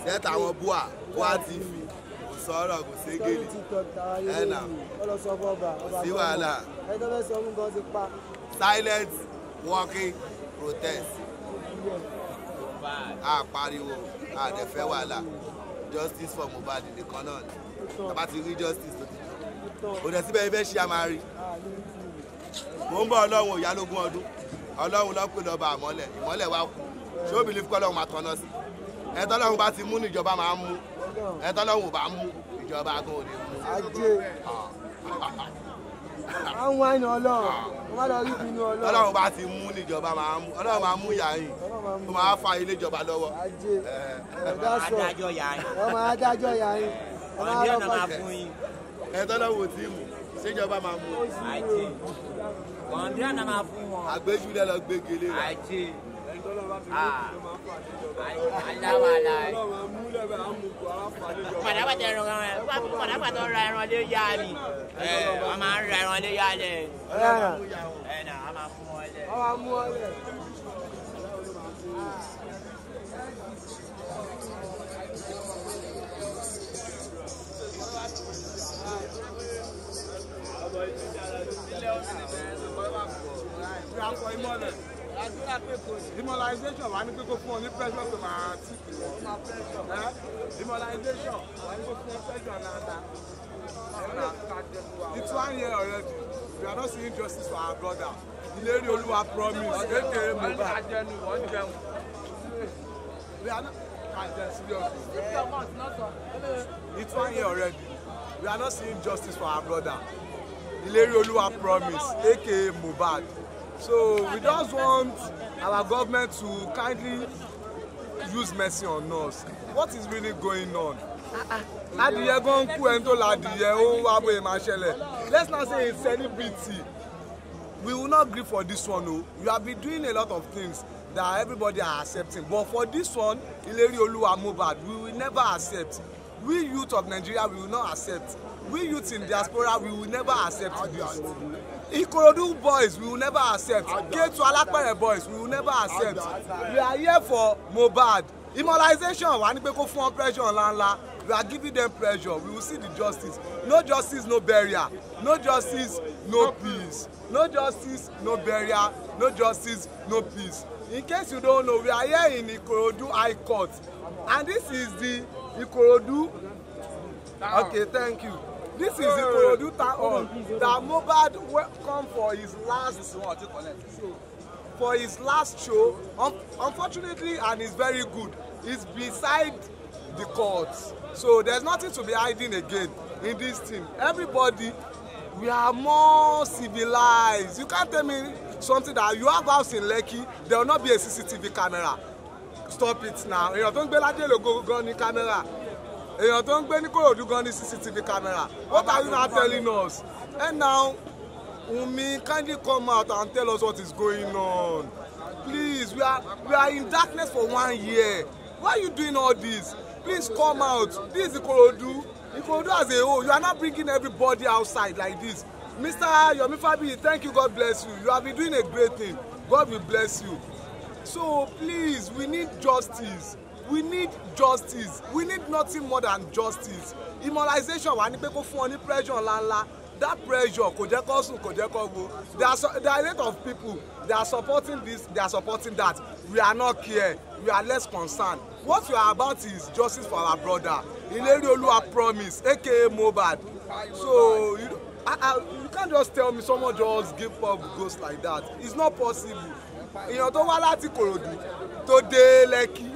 Set àwọn GboahTv. Sọ̀rọ̀ kò sí gèlè. Ẹ̀nà. Sí wàhálà. Silent walking protest. A pariwo, a dẹ̀ fẹ́ wàhálà. Justice for Mohbad nìkan náà ni. Tàbá ti rí justice tó ti jù. Kò dẹ̀ síbẹ̀ ibẹ̀ ṣe a máa rí. Mo ń bọ̀ Ọlọ́run òyálógún ọdún. Ọlọ́run ló pè lọ́ba àmọ́lẹ̀. Ìmọ́lẹ̀ wa kù. Ṣé ó bìlíf kọ́ Ọlọ́run máa tọ́nà sí? Ẹ̀tọ́ Ọlọ́run bá ti mú ní ìjọba máa ń mú. Ẹ̀tọ́ Ọlọ́run ò bá mú ìjọba gan ò lè mú. Àwọn àìní Ọlọ́run. Wọ́n lọ rí ìbínú Ọlọ́run. Ọlọ́run bá ti mú ní ìjọba máa ń mú. Ọlọ́run máa mú ìyá yìí. Ó máa fa ilé ìjọba lọ́wọ́. Adájọ́ yà yín. Wọ́n máa dájọ́ yà yín. Ọ̀nà ọ̀nà máa fún yín. Ẹ̀tọ́ Ọlọ́run ò tí mú. Ṣéjọba máa mú. Ọ̀nà ọ̀nà máa fún wọn. Àgbéjúlẹ̀ lọ gbé gèlè rẹ̀. Aláwàlá. Pàdàpàdà ẹran ra ẹran lé yá ni. Wọ́n máa ń ra ẹran lé yá lẹ̀. Ẹ̀nà a máa fún wọn lẹ̀. Wọ́n máa mú ọ lẹ̀. Demonization wà ní pípé fún ọ ní pressure tó máa tì kì wọ́n. Demonization wà ní pípé fún ọ pressure náà. It's 1 year already. We are not seeing justice for our brother. Ìlérí Olúwa promise. Kékeré Mohbad. We are not It's 1 year already. We are not seeing justice for our brother. Ìlérí Olúwa promise, aka Mohbad. So we just want our government to kindly use mercy on us. What is really going on? Adìyẹ gan kú ẹni tó la adìyẹ ó wá bóyá máa ṣẹlẹ̀. Let's not say it's celebrity. We will not grieve for this one o. You have been doing a lot of things that everybody are accepting, but for this one, Ìlérí Olúwa Mohbad, we will never accept. We youth of Nigeria, we will not accept. We youth in diaspora, we will never accept this. Ikorodu boys, we will never accept. Ketu Alapere boys, we will never accept. We are here for Mohbad. Immunization, wà ní pé kó fún pressure ńláńlá. We are giving them pressure. We will see the justice. No justice, no burial. No justice, no peace. No justice, no burial. No justice, no peace. In case you don't know, we are here in Ikorodu High Court. And this is the Ikorodu. Okay, thank you. This is Ikorodu Town Hall that Mohbad come for his last show. Unfortunately, and it's very good. It's beside the courts, so there's nothing to be hiding again in this team. Everybody, we are more civilized. You can't tell me something that you have house in Lekki, there will not be a CCTV camera. Stop it now. Èèyàn tó ń gbé ládé lógo gan ní camera. Èèyàn tó ń gbé ní Kòròdú gan ní CCTV camera. What are you now telling us? And now, Wunmi, kindly come out and tell us what is going on. Please, we are in darkness for 1 year. Why are you doing all this? Please come out. This is Ikorodu. Ikorodu as a whole. You are not bringing everybody outside like this. Mr. Yomi Fabiyi, thank you. God bless you. You have been doing a great thing. God will bless you. So please, we need justice. We need justice. We need nothing more than justice. Immunization wà ní pé kó fún ọ ní pressure ńláńlá. That pressure kò jẹ́ kó sùn, kò jẹ́ kó wo. There are a lot of people. They are supporting this. They are supporting that. We are not here. We are less concerned. What we are about is justice for our brother. Ìlérí Olúwa promise, aka Mohbad. So you can't just tell me someone just give up ghost like that. It's not possible. Èèyàn tó wá láti Kòròdú tó dé Lekki,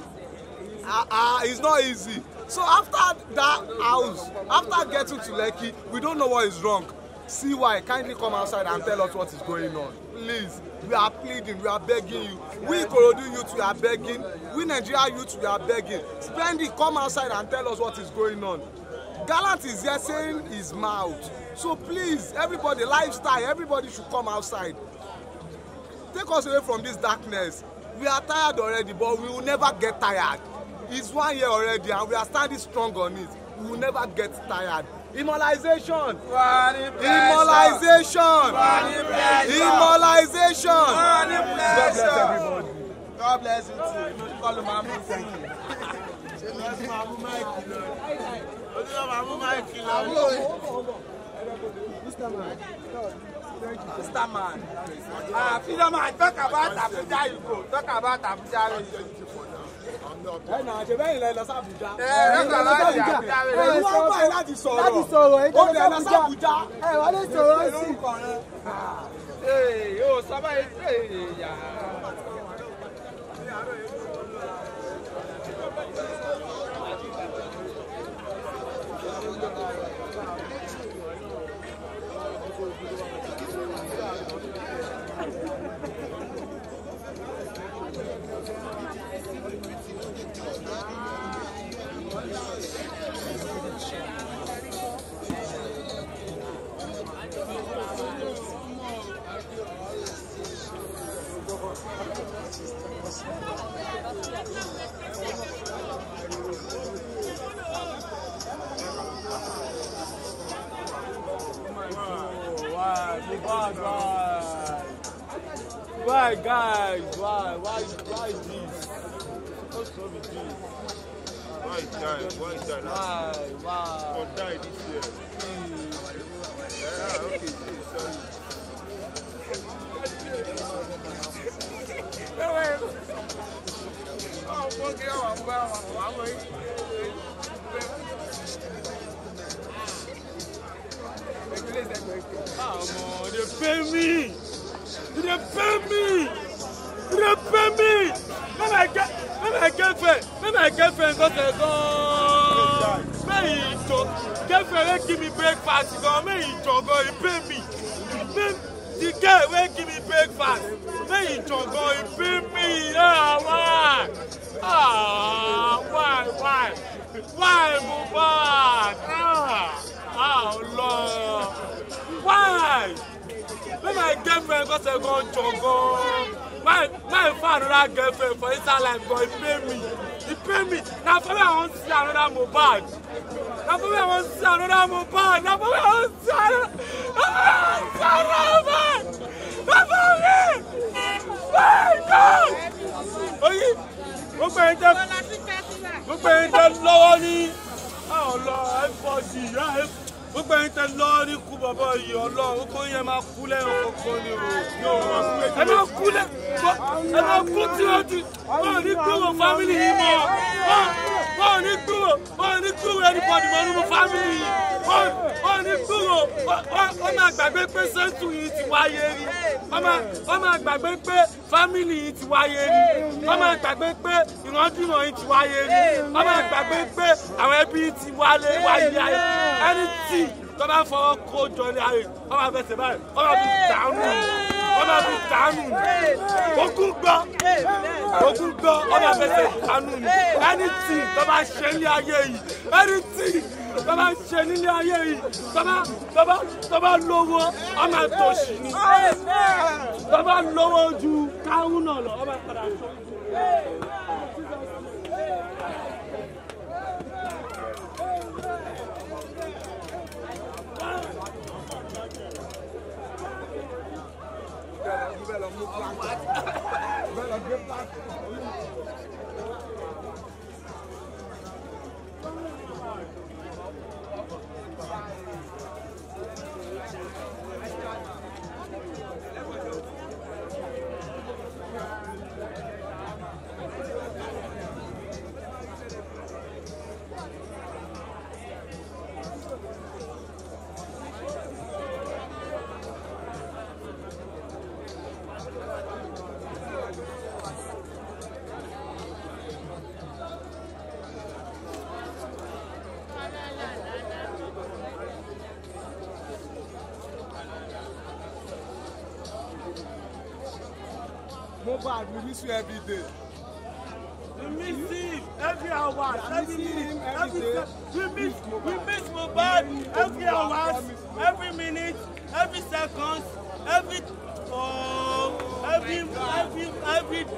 it's not easy. So after that house, after getting to Lekki, we don't know what is wrong. CY, kindly come outside and tell us what is going on. Please, we are pleading, we are begging you. We Ikorodu youth, we are begging. We Nigeria youth, we are begging. Splendid, come outside and tell us what is going on. Gallant is here saying his mouth. So please, everybody, lifestyle, everybody should come outside. Take us away from this darkness. We are tired already, but we will never get tired. It's 1 year already, and we are standing strong on it. We will never get tired. Immunization. Immunization. Immunization. God bless everybody. God bless you too. You call him Mamu. Thank you. Mr. Man. Mr. Man. Mr. Man, talk about Abuja, you go. Talk about Abuja. Ẹ̀nà àjẹbẹ́ ilẹ̀ lọ sábùjá. Ẹ̀ẹ́dẹ́gbẹ̀rún láti Abuja. Ẹ̀ẹ́dẹ́gbẹ̀rún wọ́n báyìí láti sọ̀rọ̀. Láti sọ̀rọ̀ ẹ̀jẹ̀ lọ sábùjá. Wọ́n lè sọ̀rọ̀ sí. Yóò sábà yà. Why guys? Why this? What's wrong with this? Why die? Why? Or die this year? Yeah, okay, sorry. They pay me. They pay me. They pay me. When my girlfriend got a gun. Girlfriend give me breakfast. May he jogo, he pay me. The girl will give me breakfast. May he jogo, he pay me. Why? Why, Mohbad? Lord. Why? When my girlfriend got a gun, jogo. My father girlfriend for inside life, God, he pay me. He pay me. Now for me, I want to see another Mohbad. Now for me, I want to see another Mohbad. Now for me, I want to see another Mohbad. Now for me. My God. Okay. Gbogbo ẹ̀yin tẹ́ lọ́wọ́ ní ọlọ́ọ̀ ẹ̀fọ́sì gbogbo ẹ̀yin tẹ́ lọ́wọ́ ní kú bàbá yìí ọlọ́ọ̀ kó yẹn máa kú lẹ́yìn kọ̀ọ̀kan ni o. Ẹ máa kú tí wọ́n ti wọ́n ní gbúrò fámìlì yìí mọ́ wọ́n ní gbúrò ẹnìbọ̀dì mọ́ nínú fámìlì yìí wọ́n ní gbúrò wọ́n máa gbàgbé pé sẹ́ńtù yìí ti wáyé rí wọ́n máa gbàgbé pé fámìlì yìí ti wáyé rí wọ́n máa gbàgbé pé ìrandíran yìí ti wáyé rí wọ́n máa gbàgbé pé àwọn ẹbí ti wáyé ayé ẹni tí tó bá fọwọ́ kó jọ ní ayé wọ́n máa fẹsẹ̀ báyìí wọ́n máa fi dànù ogún gbọ́ wọ́n máa fẹsẹ̀ dànù ni ẹni tí tó bá ṣe ní ayé yìí ẹni tí tó bá ṣe nílé ayé yìí tó bá lówó wọ́n máa tòṣì ni tó bá lówó ju káwọn náà lọ wọ́n máa padà sọ. Mohbad, we miss you every day. We miss him every hour, every minute, every day. We miss Mohbad every hour, every minute, every second, every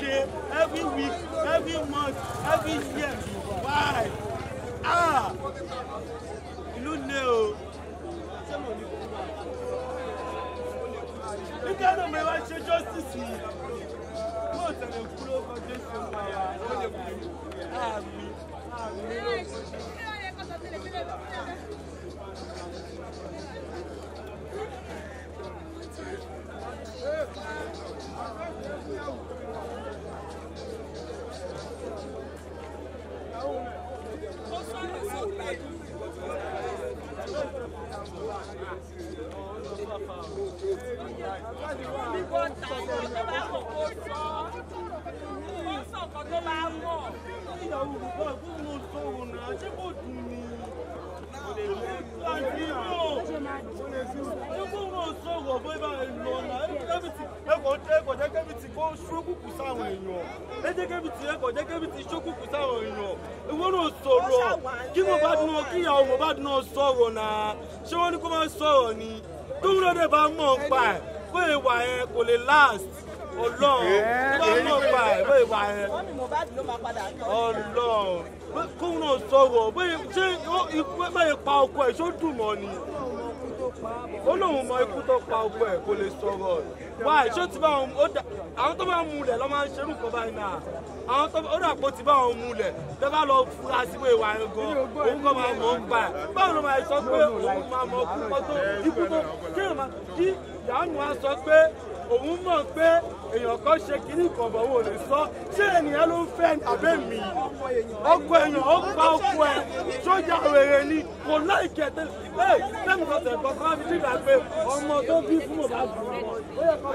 day, every week, every month, every year. Why? You don't know. Nígbà náà mo wá ṣe justice yìí. Yóò tẹ̀lé kúrò kọjú sí ọmọ wa. Àmì. Kí Mohbad náà sọ̀rọ̀ náà ṣé wọ́n ní kó máa sọ̀rọ̀ ni tóun náà dẹ̀ bá mọ̀ ń pa ẹ̀ pé ìwà yẹn kò lè last Ọlọ́run tó bá mọ̀ ń pa ẹ̀ pé ìwà yẹn Ọlọ́run kóun náà sọ̀rọ̀ ṣé báyìí pa ọkọ ẹ̀ ṣó dùn mọ́ ni ó lóun mọ ikú tó pa ọkọ ẹ̀ kò lè sọ̀rọ̀ wáyé ṣó ti bá àwọn tó bá múlẹ̀ lọ́ máa ń ṣerú nǹkan báyìí náà àwọn tó ó dàpọ̀ ti bá wọn múlẹ̀ tẹ́ bá lọ fura sí pé ìwà yẹn gan òun kàn máa mọ̀ ń pa ẹ̀ báwo ló máa sọ pé òun máa mọ̀ ikú tó kí ìyáàánú wa sọ pé òun mọ̀ pé èèyàn kan ṣe kínní kan bọ̀ wò lè sọ ṣé ènìyàn ló ń fẹ́ abẹ́ mi ọkọ èèyàn ó pa ọkọ ẹ̀ sójà rere ni kò láìkẹ́ tẹ́lẹ̀ tẹ́mi kan tẹ̀ kọ́ ká fi dídà pé ọmọ tó bí fún Mohbad ó yẹ kọ́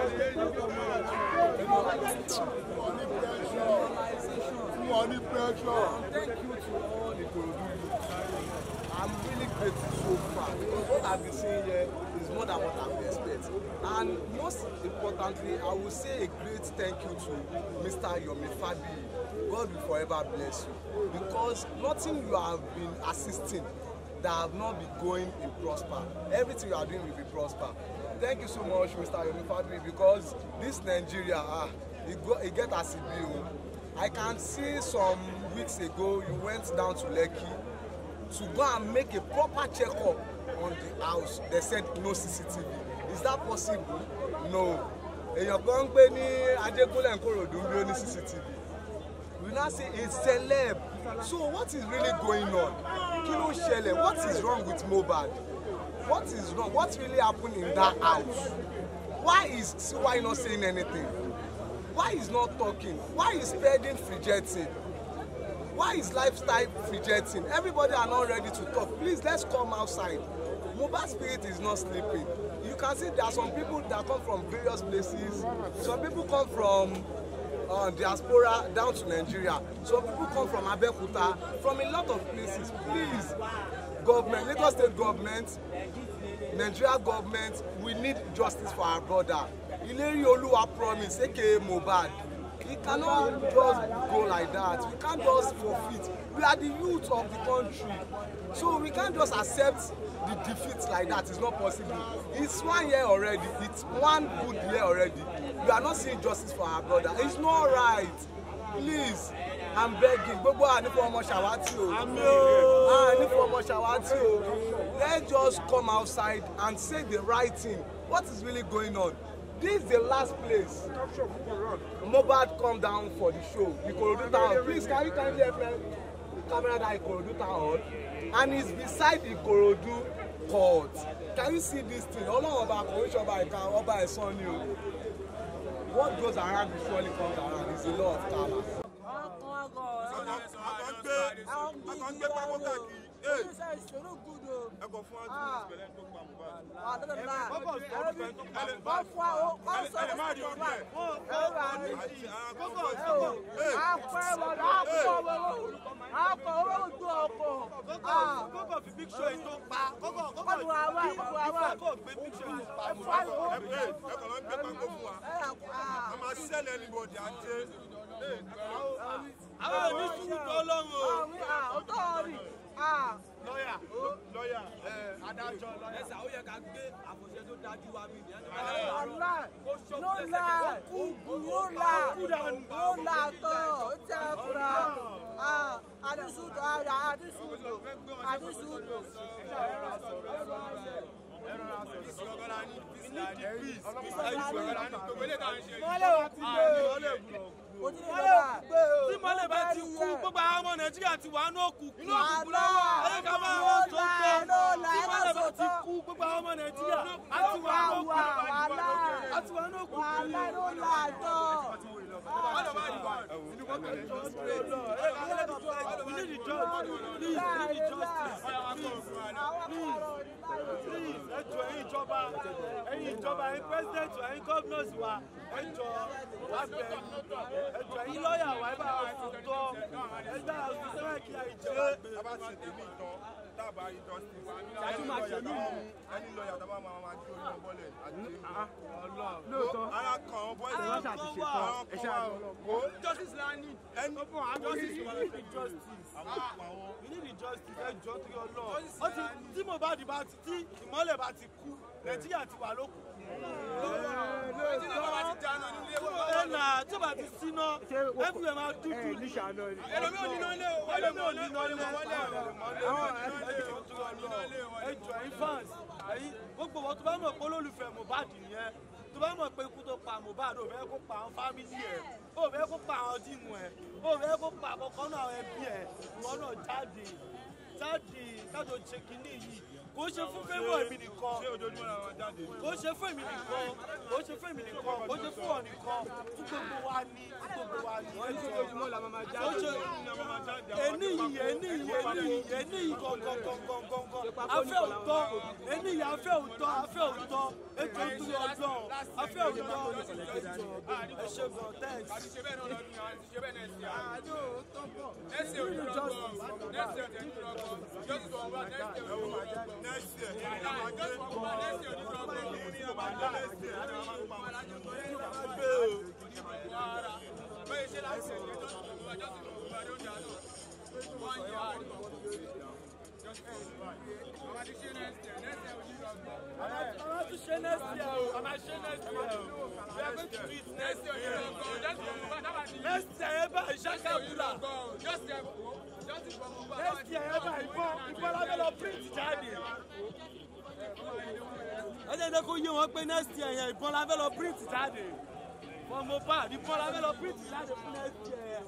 Money pressure. Thank you to all the Ikorodu youth. I'm really grateful so far because what I've been seeing here is more than what I would expect. And most importantly, I will say a great thank you to Mr. Yomi Fabiyi. God will forever bless you because nothing you have been assisting that have not been going in prosper. Everything you are doing will be prosper. Thank you so much, Mr. Yomi Fabiyi, because this Nigeria, it get as it be. I can see some weeks ago you went down to Lekki to go and make a proper checkup on the house. They said no CCTV. Is that possible? No. Èèyàn kan ń gbé ní Adégúnlẹ̀ Ìkòròdú ń bí ó ní CCTV. We now say a celeb. So what is really going on? Kí ló ń ṣẹlẹ̀? What is wrong with Mohbad? What is wrong? What really happened in that house? Why is CY not saying anything? Why is not talking? Why is spending fidgeting? Why is lifestyle fidgeting? Everybody are not ready to talk. Please, let's come outside. Mohbad spirit is not sleeping. You can see there are some people that come from various places. Some people come from diaspora down to Nigeria. Some people come from Abeokuta, from a lot of places. Please, government, Lagos State government, Nigeria government, we need justice for our brother. Ileri Oluwa promise, aka Mohbad. We cannot just go like that. We can't just forfeit. We are the youth of the country. So we can't just accept the defeat like that. It's not possible. It's 1 year already. It's 1 good year already. We are not seeing justice for our brother. It's not right. Please, I'm begging. Gbogbo ànífọ̀ ọmọ ṣàwátì o. Ànífọ̀ ọmọ ṣàwátì o. Let's just come outside and say the right thing. What is really going on? This is the last place. Mohbad come down for the show. Ikorodu town. Please, can you kindly help me? Camera that Ikorodu town. And it's beside Ikorodu court. Can you see this thing? Ọlọ́run ọba kò ń ṣọba ìka ọba ẹ̀sán ni o. What goes around will surely comes around. It's a law of karma. Lọ́yà adájọ́ ẹ̀sà ó yẹ ká gbé àfọ̀ṣẹ tó dájú wa bí ní tí mọ́lẹ̀ bá ti kú gbogbo àwọn ọmọ Nàìjíríà ti wà ní òkùnkùn ayé ká máa wọ́n tó tọ́ tí mọ́lẹ̀ bá ti kú gbogbo àwọn ọmọ Nàìjíríà á ti wà ní òkùnkùn. Ẹ̀yin ìjọba ẹ̀yin president ẹ̀yin governors wa ẹjọ́ abẹ ẹjọ́ ẹ̀yin lọ́ọ̀yà wa ẹ bá wa fún tọ́ ẹgbẹ́ àwọn sẹ́wọ̀n kí a ìjẹ́. tábà ṣe tèmi ìtàn tábà ìjọsìn ẹni lọ́ọ̀yà tábà máa gbé orí wọn bọ́lẹ̀ àti lóòótọ́ ara kan àwọn bọ́ọ̀lù àwọn kan wà justice la ní ẹni justice we need justice ẹjọ́ tó yọ lọ tí Mohbad bá ti tí ìmọ́lẹ̀ bá ti kú Nàìjíríà ti wà lókun. Ẹnà tí o bá ti síná everywhere máa dúdú ní. Ẹlòmí ò níná lé o. Ẹlòmí ò níná lé o. Ẹjọ́ ẹ̀yin fans ẹ̀yin gbogbo wọn tó bá mọ̀ pé olólùfẹ́ Mohbad nìyẹn tó bá mọ̀ pé ikú tó pa Mohbad ò fẹ́ kó pa àwọn fámìlì ẹ̀ ò fẹ́ kó pa àwọn dìmú ẹ̀ ò fẹ́ kó pa àkọ́kọ́ náà àwọn ẹbí ẹ̀ ìwọ náà jáde kájọ ṣe kínní yìí kò ṣe fún fẹ́wọ̀ èmi nìkan kò ṣe fún èmi nìkan kò ṣe fún èmi nìkan kò ṣe fún ọ nìkan fún gbogbo wa ní ẹni yìí gangan afẹ́ òótọ́ ẹni yìí afẹ́ òótọ́ ètò ìtúlẹ̀ ọdún afẹ́ òótọ́ ẹ ṣe gan thanks. Next year, kó yé wọn pé next year yẹn ìbọn la fẹ́ lọ print jáde fún Mohbad ìbọn la fẹ́ lọ print jáde fún next year.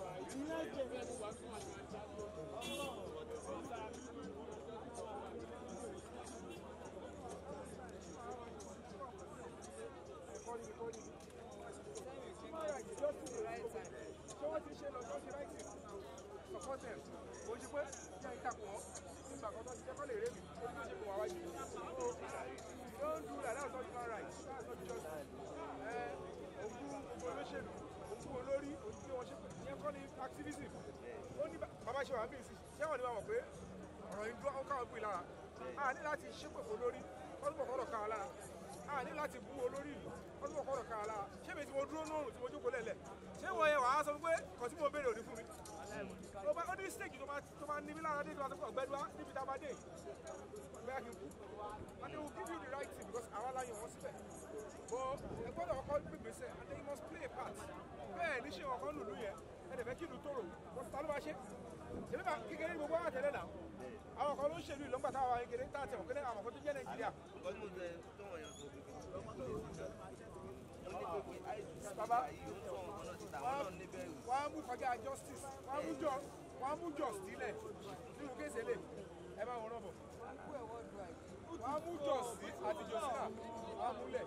Don't do that. That's not human rights. That's not justice. Activism. Only Baba ṣe wà bí ìsìn. Ṣé wọ́n ní wọ́n mọ̀ pé ọ̀rọ̀ yìí dúró káwọn pè lára? A ní láti ṣépè fún olórí. Wọ́n tún bọ̀ kọ́rọ̀ káwọn lára. A ní láti bú olórí ìlú. Wọ́n tún bọ̀ kọ́rọ̀ káwọn lára. Ṣé mi tí mo dúró lóòrùn tí mo jókòó lẹ̀lẹ̀? Ṣé wọ́n yẹ wàá sọ pé kàn tí mo béèrè òní fún mi? Ó ní stage tó máa ní mi lára dé tó máa sọ pé ọ̀gbẹ́dúrà níbi tá a bá dé. Bẹ́ẹ̀ kí n kú. And they will give you the right thing because àwa la yàn wọ́n síbẹ̀. But ẹ gbọ́dọ̀ ọkọ gbègbèsè and then you must play a part. Bẹ́ẹ̀ ní ṣe ọkọ lùlù yẹn ẹ dẹ̀ fẹ́ kí ìlú tòrò wọ́n ta ló bá ṣe. Ṣèlú bá kékeré ní gbogbo àtẹ̀lẹ́ náà. Àwọn kan ló ń ṣèlú ìlọ́gbà táwa kékeré tá àtẹ̀wọ̀n kéde àwọn kan tó jẹ́ Nàìjíríà. Bàbá wọ́n á mú fagá justice wọ́n á mú just sílẹ̀ nínú kéèsì ilé ẹ bá wọn rọ̀bọ̀. Wọ́n á mú just sí àti just náà wọ́n á múlẹ̀.